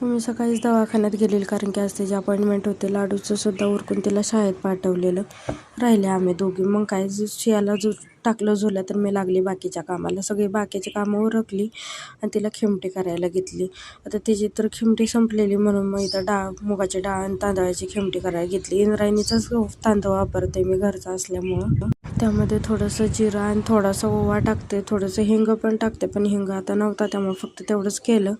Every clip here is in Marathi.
मी सकाळीच दवाखान्यात गेलेली कारण की आज त्याची अपॉइंटमेंट होते. लाडूचं सुद्धा उरकून तिला शाळेत पाठवलेलं. राहिले आम्ही दोघी. मग काय शियाला टाकलं झोला तर मी लागली बाकीच्या कामाला. सगळी बाकीची कामं उरकली आणि तिला खिमटी करायला घेतली. आता तिची तर खिमटी संपलेली म्हणून मग इथं मुगाची डाळ आणि तांदळाची खिमटी करायला घेतली. इंद्रायणीचाच तांदूळ वापरते मी घरचा असल्यामुळं. त्यामध्ये थोडंसं जिरा आणि थोडासा ओवा टाकते, थोडंसं हिंग पण टाकते, पण हिंग आता नव्हता त्यामुळे फक्त तेवढंच केलं.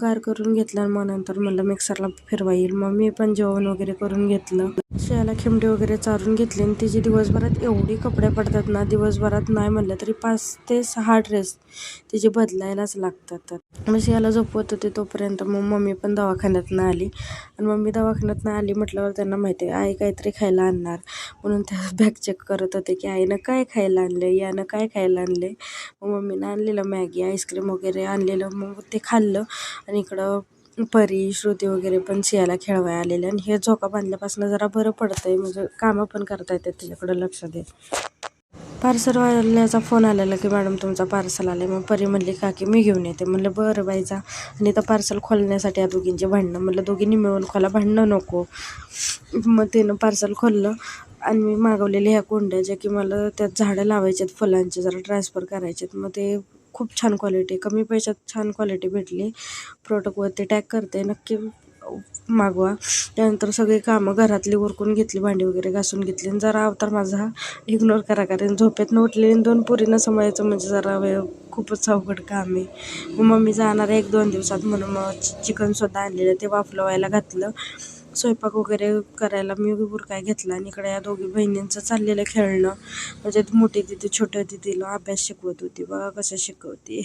गार करून घेतलं आणि मग नंतर म्हणलं मिक्सरला फिरवा येईल. मग मी पण जेवण वगैरे करून घेतलं. शियाला खिमटी वगैरे चारून घेतली आणि तिची दिवसभरात एवढी कपडे पडतात ना, दिवसभरात नाही म्हणलं तरी 5 ते 6 ड्रेस तिचे बदलायलाच लागतात. मग शियाला झोपवत होते तोपर्यंत मग मम्मी पण दवाखान्यातनं आली आणि मम्मी दवाखान्यातनं आली म्हटल्यावर त्यांना माहिती आहे आई काहीतरी खायला आणणार म्हणून त्या बॅग चेक करत होते की आईनं काय खायला आणलं, यानं काय खायला आणले. मग मम्मीनं आणलेलं मॅगी, आईस्क्रीम वगैरे आणलेलं. मग ते खाल्लं आणि इकडं परी, श्रुती वगैरे पण शियाला खेळवायला आलेले आणि हे झोका बांधल्यापासून जरा बरं पडतंय, म्हणजे कामं पण करता येतात त्याच्याकडं लक्ष देत. पार्सलवाल्याचा फोन आलेला की मॅडम तुमचा पार्सल आलं. मग परी म्हणली का की मी घेऊन येते. म्हणलं बरं बाई जा. आणि इथं पार्सल खोलण्यासाठी या दोघींचे भांडणं. म्हणलं दोघींनी मिळून खोला, भांडणं नको. मग तिनं पार्सल खोललं आणि मी मागवलेल्या ह्या कुंड्या ज्या की मला त्यात झाडं लावायचे आहेत फुलांचे, जरा ट्रान्सफर करायचे आहेत. मग ते खूप छान क्वालिटी, कमी पैशात छान क्वालिटी भेटली. प्रोडक्टवरती टॅग करते, नक्की मागवा. त्यानंतर सगळी कामं घरातली उरकून घेतली, भांडी वगैरे घासून घेतली आणि जरा अवतार माझा इग्नोर करा, कारण झोपेतनं उठलेली 2 पोरींना सांभाळायचं म्हणजे जरा वेळ खूपच अवघड काम आहे. मग मम्मी जाणार 1-2 दिवसात म्हणून मग चिकनसुद्धा आणलेलं, ते वाफलवायला घातलं. स्वयंपाक वगैरे करायला मी उरकाय घेतला आणि इकडे या दोघी बहिणींचं चाललेलं खेळणं. म्हणजे मोठी दीदी छोट्या दीदीला अभ्यास शिकवत होती. बघा कसं शिकवते.